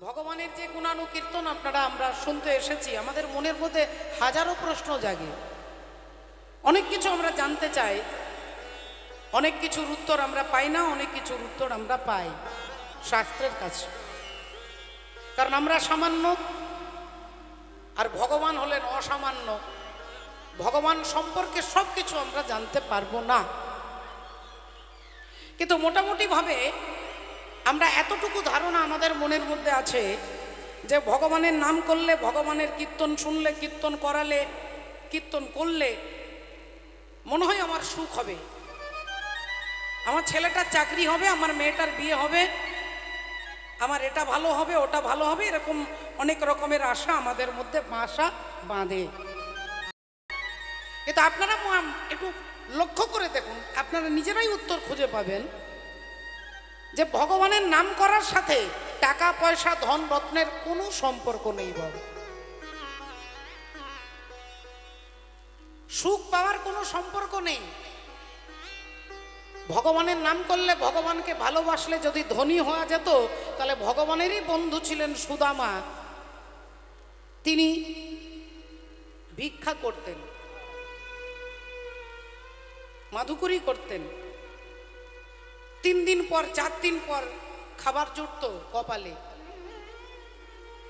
ভগবানের যে গুণানুকীর্তন আপনারা আমরা শুনতে এসেছি, আমাদের মনের মধ্যে হাজারো প্রশ্ন জাগে, অনেক কিছু আমরা জানতে চাই, অনেক কিছুর উত্তর আমরা পাই না, অনেক কিছুর উত্তর আমরা পাই শাস্ত্রের কাছে। কারণ আমরা সামান্য আর ভগবান হলেন অসামান্য। ভগবান সম্পর্কে সব কিছু আমরা জানতে পারবো না, কিন্তু মোটামুটিভাবে আমরা এতটুকু ধারণা আমাদের মনের মধ্যে আছে যে ভগবানের নাম করলে, ভগবানের কীর্তন শুনলে, কীর্তন করালে, কীর্তন করলে মনে হয় আমার সুখ হবে, আমার ছেলেটার চাকরি হবে, আমার মেয়েটার বিয়ে হবে, আমার এটা ভালো হবে, ওটা ভালো হবে, এরকম অনেক রকমের আশা আমাদের মধ্যে বাসা বাঁধে। কিন্তু আপনারা একটু লক্ষ্য করে দেখুন, আপনারা নিজেরাই উত্তর খুঁজে পাবেন যে ভগবানের নাম করার সাথে টাকা পয়সা ধন রত্নের কোনো সম্পর্ক নেই। বাবা, সুখ পাওয়ার কোনো সম্পর্ক নেই। ভগবানের নাম করলে, ভগবানকে ভালোবাসলে যদি ধনী হওয়া যেত, তাহলে ভগবানেরই বন্ধু ছিলেন সুদামা, তিনি ভিক্ষা করতেন, মাধুকরী করতেন, 3 দিন পর 4 দিন পর খাবার জুটতো কপালে।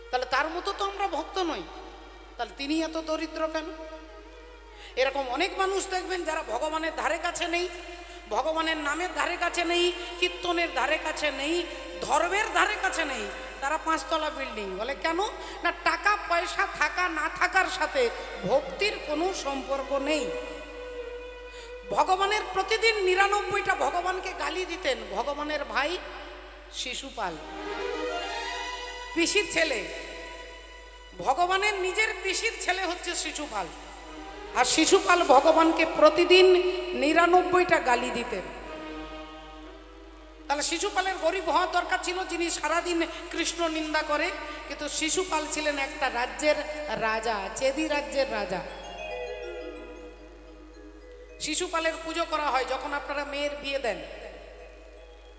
তাহলে তার মতো তো আমরা ভক্ত নই, তাহলে তিনি এত দরিদ্র কেন? এরকম অনেক মানুষ দেখবেন যারা ভগবানের ধারে কাছে নেই, ভগবানের নামের ধারে কাছে নেই, কীর্তনের ধারে কাছে নেই, ধর্মের ধারে কাছে নেই, তারা 5 তলা বিল্ডিং। বলে কেন? না, টাকা পয়সা থাকা না থাকার সাথে ভক্তির কোনো সম্পর্ক নেই। ভগবানের প্রতিদিন 99টা ভগবানকে গালি দিতেন ভগবানের ভাই শিশুপাল, পিসির ছেলে। ভগবানের নিজের পিসির ছেলে হচ্ছে শিশুপাল, আর শিশুপাল ভগবানকে প্রতিদিন 99টা গালি দিতেন। তাহলে শিশুপালের গরিব হওয়া দরকার ছিল, যিনি সারাদিন কৃষ্ণ নিন্দা করে। কিন্তু শিশুপাল ছিলেন একটা রাজ্যের রাজা, চেদি রাজ্যের রাজা। শিশুপালের পুজো করা হয় যখন আপনারা মেয়ের বিয়ে দেন,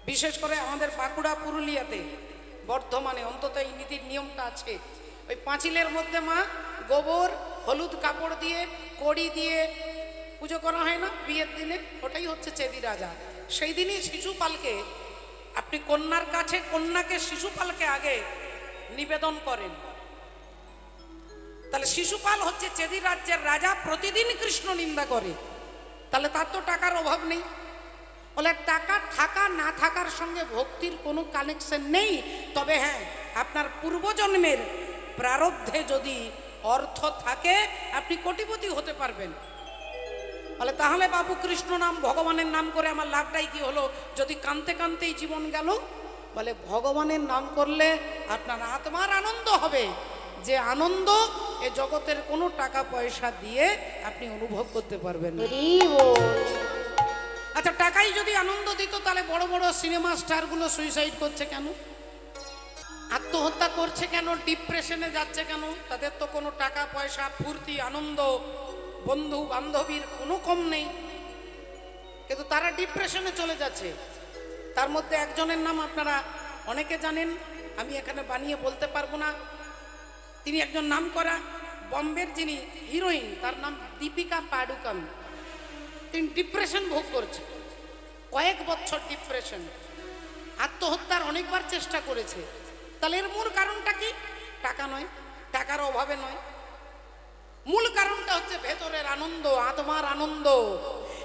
বিশেষ করে আমাদের বাঁকুড়া পুরুলিয়াতে, বর্ধমানে অন্তত এই নীতির নিয়মটা আছে। ওই পাঁচিলের মধ্যে মা গোবর হলুদ কাপড় দিয়ে কড়ি দিয়ে পুজো করা হয় না বিয়ের দিনে, ওটাই হচ্ছে চেদি রাজা। সেই দিনই শিশুপালকে আপনি কন্যার কাছে, কন্যাকে শিশুপালকে আগে নিবেদন করেন। তাহলে শিশুপাল হচ্ছে চেদি রাজ্যের রাজা, প্রতিদিন কৃষ্ণ নিন্দা করে। তাহলে তার তো টাকার অভাব নেই। বলে টাকা থাকা না থাকার সঙ্গে ভক্তির কোনো কানেকশন নেই। তবে হ্যাঁ, আপনার পূর্বজন্মের প্রারব্ধে যদি অর্থ থাকে আপনি কোটিপতি হতে পারবেন। বলে তাহলে বাবু কৃষ্ণ নাম ভগবানের নাম করে আমার লাভটাই কি হলো যদি কাঁদতে কাঁদতেই জীবন গেল? বলে ভগবানের নাম করলে আপনার আত্মার আনন্দ হবে, যে আনন্দ এ জগতের কোনো টাকা পয়সা দিয়ে আপনি অনুভব করতে পারবেন না। আচ্ছা, টাকাই যদি আনন্দ দিত তাহলে বড় বড় সিনেমা স্টারগুলো সুইসাইড করছে কেন, আত্মহত্যা করছে কেন, ডিপ্রেশনে যাচ্ছে কেন? তাদের তো কোনো টাকা পয়সা, ফুর্তি, আনন্দ, বন্ধু বান্ধবীর কোনো কম নেই, কিন্তু তারা ডিপ্রেশনে চলে যাচ্ছে। তার মধ্যে একজনের নাম আপনারা অনেকে জানেন, আমি এখানে বানিয়ে বলতে পারবো না। তিনি একজন নামকরা বম্বের যিনি হিরোইন, তার নাম দীপিকা পাডুকোন। তিনি ডিপ্রেশন ভোগ করছে, কয়েক বছর ডিপ্রেশন, আত্মহত্যার অনেকবার চেষ্টা করেছে। তাহলে এর মূল কারণটা কি? টাকা নয়, টাকার অভাবে নয়, মূল কারণটা হচ্ছে ভেতরের আনন্দ, আত্মার আনন্দ।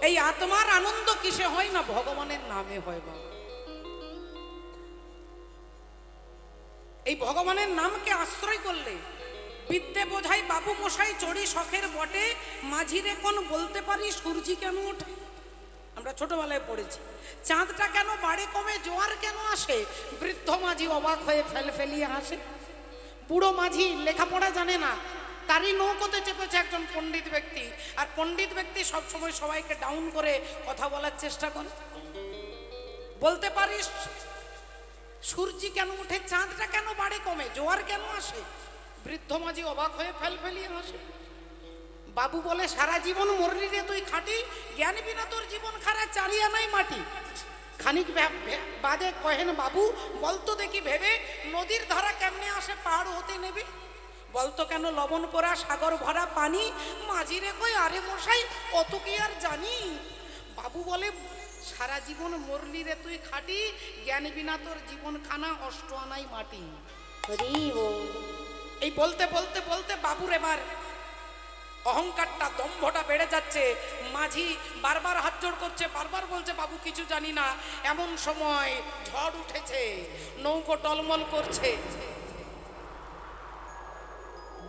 এই আত্মার আনন্দ কিসে হয়? না, ভগবানের নামে হয়। বাবা, এই ভগবানের নামকে আশ্রয় করলে বিদ্যে বোঝাই বাবু মশাই চড়ি শখের বটে, মাঝিরে কোন বলতে পারি সূর্যি কেন ওঠে। আমরা ছোটবেলায় পড়েছি, চাঁদটা কেন বাড়ে কমে, জোয়ার কেন আসে, বৃদ্ধ মাঝি অবাক হয়ে ফেলিয়ে হাসে। বুড়ো মাঝি লেখাপড়া জানে না, তারই নৌকোতে চেপেছে একজন পণ্ডিত ব্যক্তি, আর পণ্ডিত ব্যক্তি সবসময় সবাইকে ডাউন করে কথা বলার চেষ্টা করে। বলতে পারিস সূর্যি কেন ওঠে, চাঁদটা কেন বাড়ে কমে, জোয়ার কেন আসে, বৃদ্ধ মাঝি অবাক হয়ে ফেলিয়ে হাসে। বাবু বলে সারা জীবন মরলি রে তুই খাটি, জ্ঞান বিনা তোর জীবন খারা, চারিয়া নাই মাটি। খানিক বাদে কহেন, বাবু বলতো দেখি ভেবে, নদীর ধারা কেমনে আসে পাহাড় হতে নেবে? বলতো কেন লবণ পোড়া সাগর ভরা পানি? মাঝি রে কই, আরে মশাই অত কি আর জানি? বাবু বলে, সারা জীবন মরলি রে তুই খাটি, জ্ঞান বিনা তোর জীবন খানা অষ্ট আনাই মাটি। এই বলতে বলতে বলতে বাবুর এবার অহংকারটা, দম্ভটা বেড়ে যাচ্ছে। মাঝি বারবার হাত জোড় করছে, বারবার বলছে, বাবু কিছু জানি না। এমন সময় ঝড় উঠেছে, নৌকো টলমল করছে।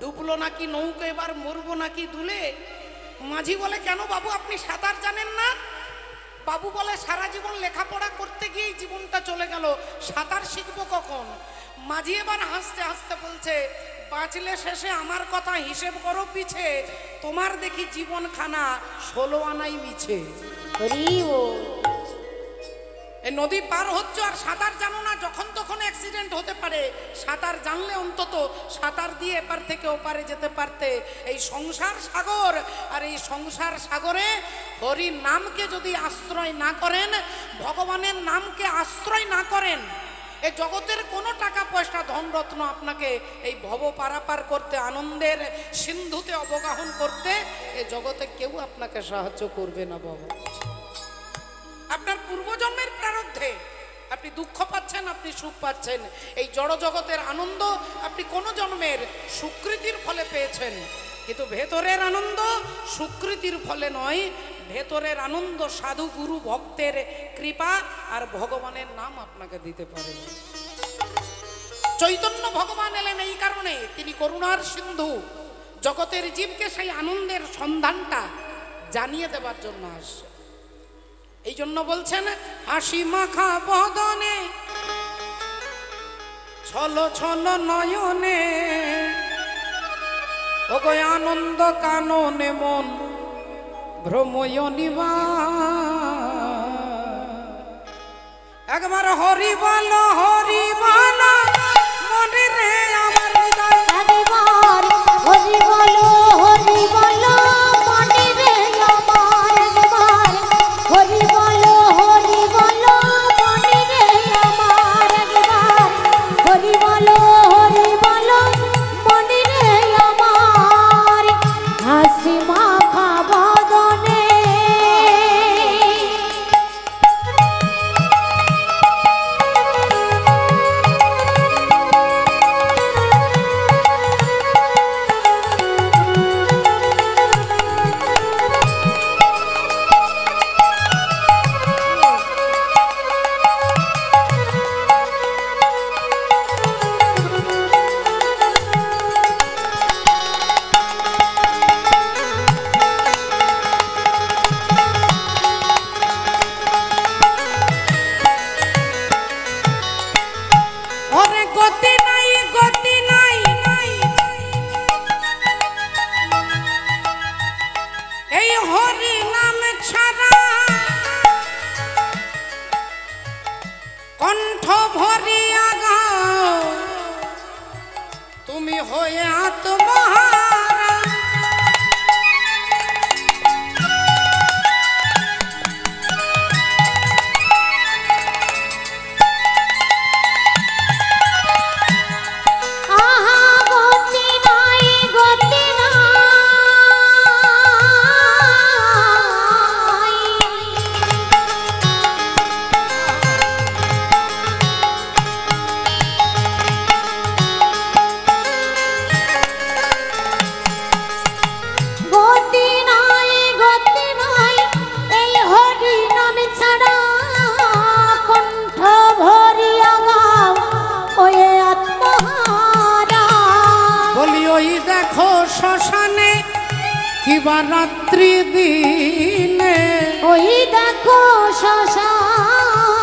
ডুবলো নাকি নৌকো, এবার মরবো নাকি দুলে? মাঝি বলে, কেন বাবু আপনি সাঁতার জানেন না? বাবু বলে, সারা জীবন লেখাপড়া করতে গিয়েই জীবনটা চলে গেল, সাঁতার শিখবো কখন? মাঝি এবার হাসতে হাসতে বলছে, বাঁচলে শেষে আমার কথা হিসেব করো পিছে, তোমার দেখি জীবন খানা 16 আনাই মিছে। এই নদী পার হচ্ছ আর সাঁতার জানো না, যখন তখন অ্যাক্সিডেন্ট হতে পারে। সাঁতার জানলে অন্তত সাঁতার দিয়ে এপার থেকে ওপারে যেতে পারতে। এই সংসার সাগর, আর এই সংসার সাগরে হরির নামকে যদি আশ্রয় না করেন, ভগবানের নামকে আশ্রয় না করেন, এই জগতের কোনো টাকা পয়সা ধনরত্ন আপনাকে এই ভব পারাপার করতে, আনন্দের সিন্ধুতে অবগাহন করতে, এই জগতে কেউ আপনাকে সাহায্য করবে না বাবা। আপনার পূর্বজন্মের প্রারব্ধে আপনি দুঃখ পাচ্ছেন, আপনি সুখ পাচ্ছেন। এই জড় জগতের আনন্দ আপনি কোন জন্মের সুকৃতির ফলে পেয়েছেন, কিন্তু ভেতরের আনন্দ সুকৃতির ফলে নয়। ভেতরের আনন্দ সাধু গুরু ভক্তের কৃপা আর ভগবানের নাম আপনাকে দিতে পারে। চৈতন্য ভগবান এলেন এই কারণে, তিনি করুণার সিন্ধু, জগতের জীবকে সেই আনন্দের সন্ধানটা জানিয়ে দেবার জন্য আসে। এই জন্য বলছেন, হাসি মাখা বদনে ছল ছল নয়নে, ওগো আনন্দ কাননে মন ভ্রময় নিবা। একবার হরি বল হরি বল মনে রে আমার হৃদয়, একবার হরি বল হরি বল মনে রে আমার, একবার হরি বল হরি বল মনে রে আমার, একবার হরি বল হরি বল মনে রে আমার। হাসি মাখা বদনে কণ্ঠ ভরিয়া গাও তুমি হয়ে আত্মহারা। দেখো শ্মশানে কিবা রাত্রি দিনে, ওই দেখো শ্মশানে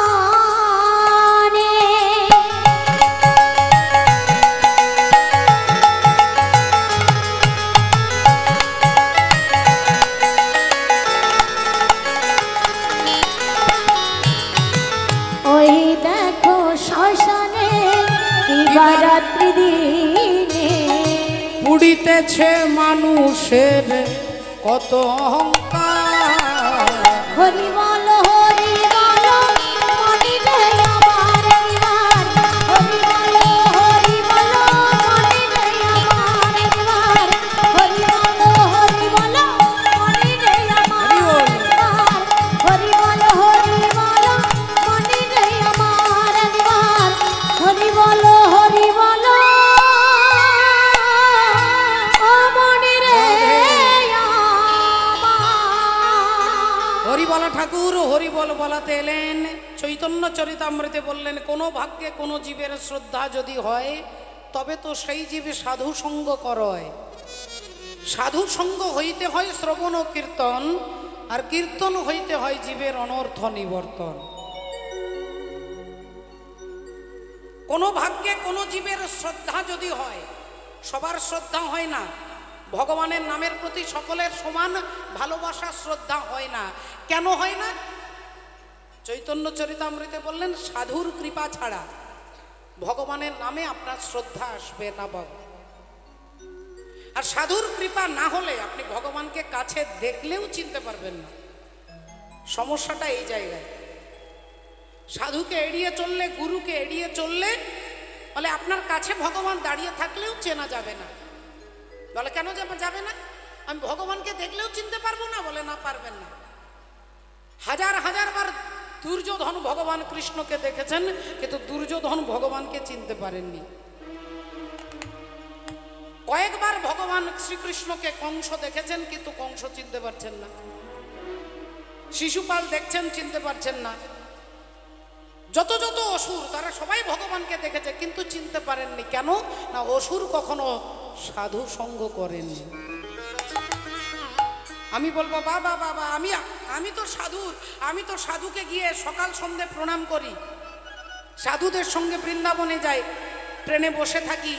ওই দেখো শ্মশানে কিবা রাত্রি দিনে, পুড়িতেছে মানুষের কত অহংকার। হরি বল ঠাকুর হরিবল বলাতে এলেন, চৈতন্য চরিতামৃতে বললেন, কোনো ভাগ্যে কোনো জীবের শ্রদ্ধা যদি হয় তবে তো সেই জীবে সাধু সঙ্গ করয়। সাধু সঙ্গ হইতে হয় শ্রবণ ও কীর্তন, আর কীর্তন হইতে হয় জীবের অনর্থ নিবর্তন। কোনো ভাগ্যে কোনো জীবের শ্রদ্ধা যদি হয়, সবার শ্রদ্ধা হয় না, ভগবানের নামের প্রতি সকলের সমান ভালোবাসা শ্রদ্ধা হয় না। কেন হয় না? চৈতন্য চরিতামৃতে বললেন, সাধুর কৃপা ছাড়া ভগবানের নামে আপনার শ্রদ্ধা আসবে না বাবা। আর সাধুর কৃপা না হলে আপনি ভগবানকে কাছে দেখলেও চিনতে পারবেন না। সমস্যাটা এই জায়গায়। সাধুকে এড়িয়ে চললে, গুরুকে এড়িয়ে চললে, বলে আপনার কাছে ভগবান দাঁড়িয়ে থাকলেও চেনা যাবে না। বলে কেন যাবে না? আমি ভগবানকে দেখলেও চিনতে পারবো না। বলে না, পারবেন না। হাজার হাজার বার দুর্যোধন ভগবান কৃষ্ণকে দেখেছেন, কিন্তু দুর্যোধন ভগবানকে চিনতে পারেননি। কয়েকবার ভগবান শ্রীকৃষ্ণকে কংস দেখেছেন, কিন্তু কংস চিনতে পারছেন না। শিশুপাল দেখছেন, চিনতে পারছেন না। যত যত অসুর, তারা সবাই ভগবানকে দেখেছে, কিন্তু চিনতে পারেননি। কেন না? অসুর কখনো সাধু সঙ্গ করেননি। আমি বলবো, বাবা বাবা, আমি তো সাধুর, আমি তো সাধুকে গিয়ে সকাল সন্ধ্যে প্রণাম করি, সাধুদের সঙ্গে বৃন্দাবনে যাই, ট্রেনে বসে থাকি,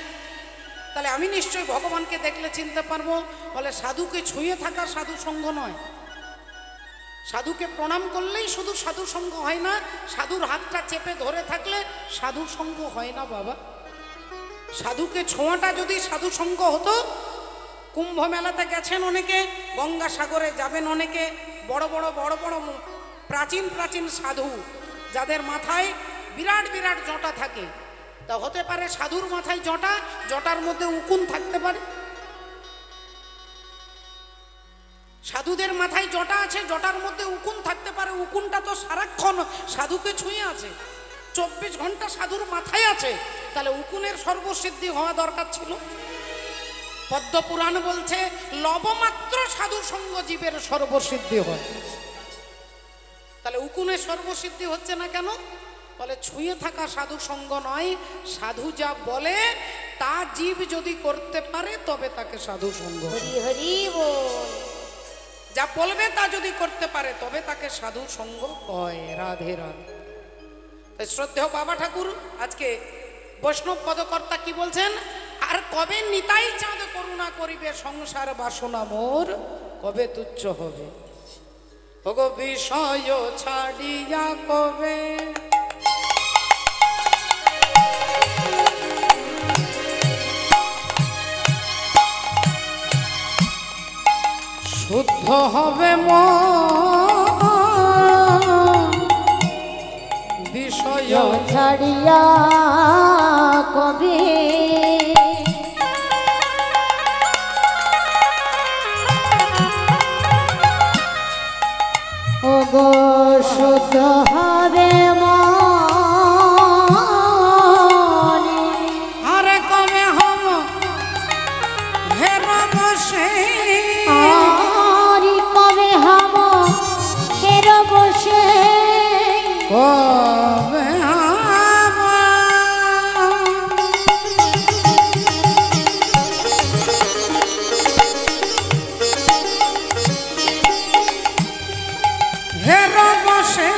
তাহলে আমি নিশ্চয়ই ভগবানকে দেখলে চিনতে পারবো। বলে সাধুকে ছুঁয়ে থাকা সাধু সঙ্গ নয়। সাধুকে প্রণাম করলেই শুধু সাধু সঙ্গ হয় না, সাধুর হাতটা চেপে ধরে থাকলে সাধু সঙ্গ হয় না বাবা। সাধুকে ছোঁয়াটা যদি সাধু সঙ্গ হতো, কুম্ভ মেলাতে গেছেন অনেকে, গঙ্গাসাগরে যাবেন অনেকে, বড় বড় প্রাচীন প্রাচীন সাধু, যাদের মাথায় বিরাট বিরাট জটা থাকে, তা হতে পারে সাধুর মাথায় জটা, জটার মধ্যে উকুন থাকতে পারে। সাধুদের মাথায় জটা আছে, জটার মধ্যে উকুন থাকতে পারে। উকুনটা তো সারাক্ষণ সাধুকে ছুঁয়ে আছে, 24 ঘন্টা সাধুর মাথায় আছে, তাহলে উকুনের সর্বসিদ্ধি হওয়া দরকার ছিল। পদ্মপুরাণ বলছে, লবমাত্র সাধু সঙ্গ জীবের সর্বসিদ্ধি হয়। তাহলে উকুনের সর্বসিদ্ধি হচ্ছে না কেন? বলে ছুঁয়ে থাকা সাধু সঙ্গ নয়, সাধু যা বলে তা জীব যদি করতে পারে তবে তাকে সাধু সঙ্গ। হরি হরি বল। যা বলবে তা যদি করতে পারে তবে তাকে সাধু সঙ্গ কয়। রাধে রাধে। শ্রদ্ধেয় বাবা ঠাকুর আজকে বৈষ্ণব পদকর্তা কি বলছেন? আর কবে নিতাই চাঁদ করুণা করিবে, সংসার বাসনা মোর কবে তুচ্ছ হবে। ওগো বিষয় ছাড়িয়া কবে শুদ্ধ হবে মন, বিষয় ছাড়িয়া কবে ওগো শুদ্ধ হবে মন। আরে কবে হব হের বসে, আরে কবে হব হের বসে, কবে হব হের বসে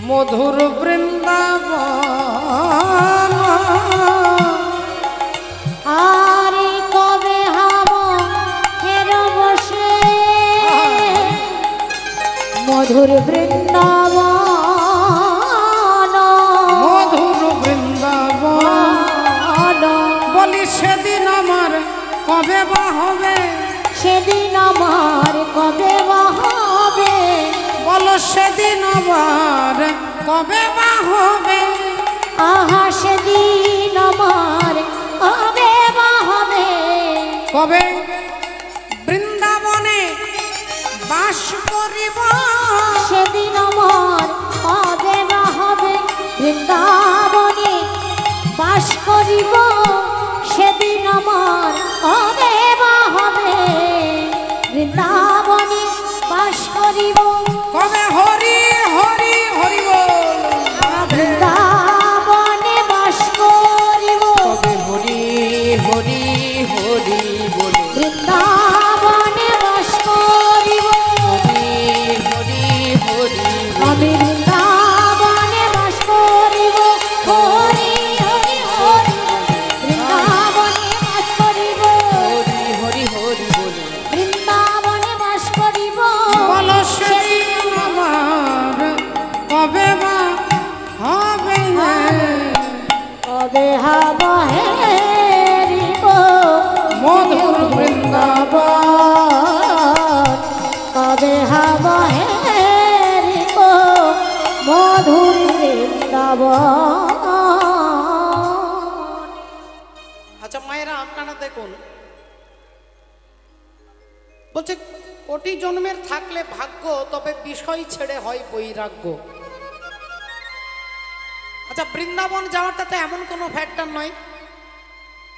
মধুর বৃন্দাবন। আরে কবে হব হের বসে মধুর বৃন্দাবন, মধুর বৃন্দাবন। বলি সেদিন আমার কবে বা হবে, সেদিন আমার কবে বা হবে, বলো সেদিন আমার কবে বা হবে। আহা সেদিন আমার কবে বা হবে, কবে বৃন্দাবনে বাস করিব, সেদিন আমার কবে বা হবে। বৃন্দাবনে বাস করিব, সেদিন আমার কবে বা হবে। বৃন্দাবনে বাস কবে হব হেরিব মধুর বৃন্দাবন, কবে হব হেরিব মধুর বৃন্দাবন। আচ্ছা মায়েরা আপনারা দেখুন, বলছে কোটি জন্মের থাকলে ভাগ্য, তবে বিষয় ছেড়ে হয় বৈরাগ্য। আচ্ছা বৃন্দাবন যাওয়াটাতে এমন কোনো ফ্যাক্টর নয়,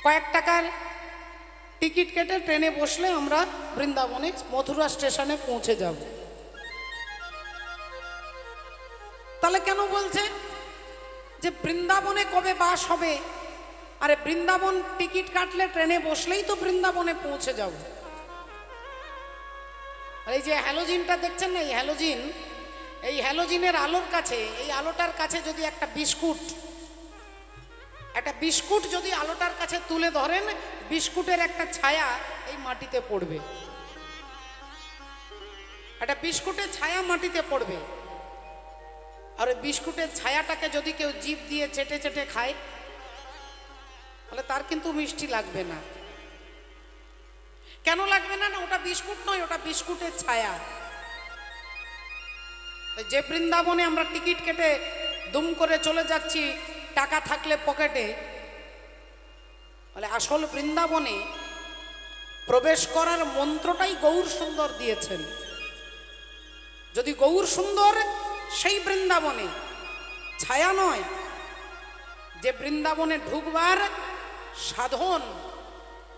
কয়েক টাকার টিকিট কেটে ট্রেনে বসলে আমরা বৃন্দাবনে মথুরা স্টেশনে পৌঁছে যাব। তাহলে কেন বলছে যে বৃন্দাবনে কবে বাস হবে? আরে বৃন্দাবন টিকিট কাটলে ট্রেনে বসলেই তো বৃন্দাবনে পৌঁছে যাব। এই যে হ্যালোজিনটা দেখছেন না, এই হ্যালোজিন, এই হ্যালোজিনের আলোর কাছে, এই আলোটার কাছে যদি একটা বিস্কুট যদি আলোটার কাছে তুলে ধরেন, বিস্কুটের একটা ছায়া এই মাটিতে পড়বে, একটা বিস্কুটের ছায়া মাটিতে পড়বে। আর ওই বিস্কুটের ছায়াটাকে যদি কেউ জিভ দিয়ে চেটে চেটে খায়, তাহলে তার কিন্তু মিষ্টি লাগবে না। কেন লাগবে না? না ওটা বিস্কুট নয়, ওটা বিস্কুটের ছায়া। যে বৃন্দাবনে আমরা টিকিট কেটে দুম করে চলে যাচ্ছি টাকা থাকলে পকেটে, বলে আসল বৃন্দাবনে প্রবেশ করার মন্ত্রটাই গৌর সুন্দর দিয়েছেন। যদি গৌর সুন্দর সেই বৃন্দাবনে, ছায়া নয়, যে বৃন্দাবনে ঢুকবার সাধন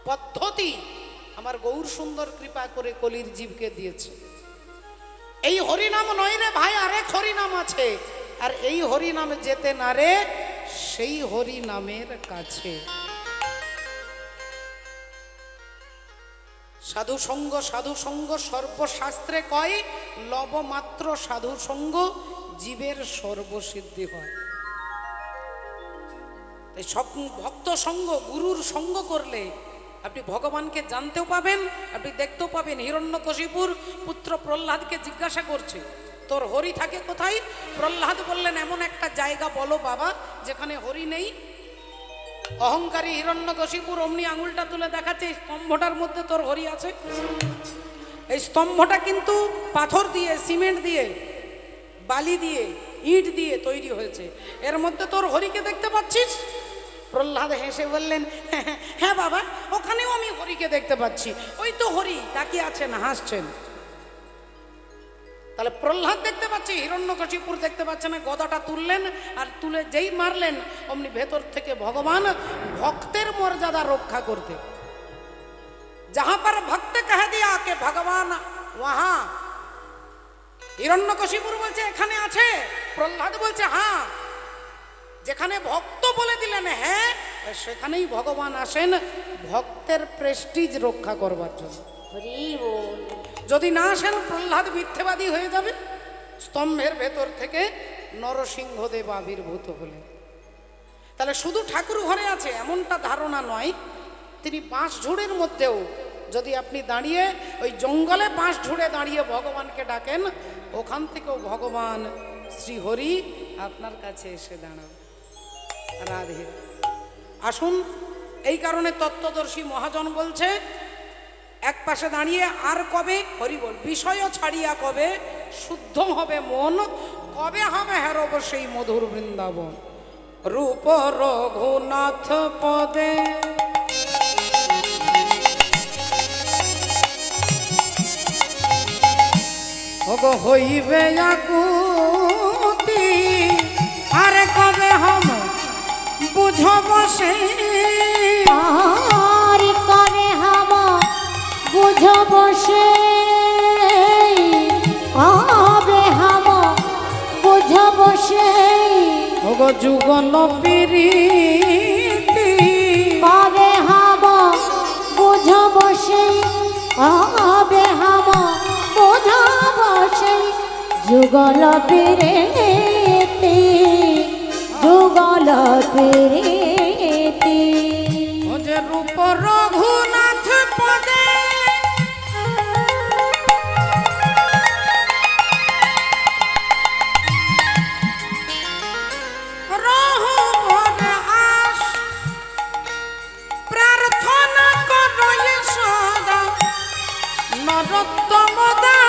পদ্ধতি আমার গৌর সুন্দর কৃপা করে কলির জীবকে দিয়েছে। এই হরিনাম নয় রে ভাই, আরেক হরিনাম আছে, আর এই হরিনাম যেতে না রে সেই হরিনামের কাছে। সাধু সঙ্গ সর্বশাস্ত্রে কয়, লবমাত্র সাধু সঙ্গ জীবের সর্বসিদ্ধি হয়। ভক্ত সঙ্গ, গুরুর সঙ্গ করলে আপনি ভগবানকে জানতেও পাবেন, আপনি দেখতেও পাবেন। হিরণ্যকশিপুর পুত্র প্রহ্লাদকে জিজ্ঞাসা করছে, তোর হরি থাকে কোথায়? প্রহ্লাদ বললেন, এমন একটা জায়গা বলো বাবা যেখানে হরি নেই। অহংকারী হিরণ্যকশিপুর অমনি আঙুলটা তুলে দেখাচ্ছে, এই স্তম্ভটার মধ্যে তোর হরি আছে। এই স্তম্ভটা কিন্তু পাথর দিয়ে, সিমেন্ট দিয়ে, বালি দিয়ে, ইট দিয়ে তৈরি হয়েছে, এর মধ্যে তোর হরিকে দেখতে পাচ্ছিস? প্রহ্লাদ হেসে বললেন, হ্যাঁ বাবা, ওখানেও আমি হরিকে দেখতে পাচ্ছি, ওই তো হরি তাকিয়ে আছেন, হাসছেন। তাহলে প্রহ্লাদ দেখতে পাচ্ছে, হিরণ্যকশিপুর দেখতে পাচ্ছে না। গদাটা তুললেন, আর তুলে যেই মারলেন, অমনি ভেতর থেকে ভগবান ভক্তের মর্যাদা রক্ষা করতে, যাহা পর ভক্ত কহে দিয়া কে ভগবান ওহা। হিরণ্যকশিপুর বলছে এখানে আছে, প্রহ্লাদ বলছে হ্যাঁ। যেখানে ভক্ত বলে দিলেন হ্যাঁ, সেখানেই ভগবান আসেন ভক্তের প্রেস্টিজ রক্ষা করবার জন্য। যদি না আসেন, প্রহ্লাদ মিথ্যেবাদী হয়ে যাবে। স্তম্ভের ভেতর থেকে নরসিংহদেব আবির্ভূত হলেন। তাহলে শুধু ঠাকুর ঘরে আছে এমনটা ধারণা নয়, তিনি বাঁশ ঝুড়ের মধ্যেও যদি আপনি দাঁড়িয়ে ওই জঙ্গলে বাঁশ ঝুড়ে দাঁড়িয়ে ভগবানকে ডাকেন, ওখান থেকেও ভগবান শ্রীহরি আপনার কাছে এসে দাঁড়াবে। রাধে আসুন। এই কারণে তত্ত্বদর্শী মহাজন বলছে, এক পাশে দাঁড়িয়ে আর কবে হরি বল, বিষয় ছাড়িয়া কবে শুদ্ধ হবে মন, কবে হবে হেরব সেই মধুর বৃন্দাবন। রূপ রঘুনাথ পদে ওগো হইবে আকুতি, আর কবে হম বুঝব সে, আর কবে হব বুঝব সে, কবে হব বুঝব সে, ওগো যুগল প্রীতি, কবে হব বুঝব সে, কবে হব বুঝব সে, যুগল প্রীতি, যুগল প্রীতি। ও যে রূপ রঘুনাথ পদে রঘুবর আস, নরোত্তম দাস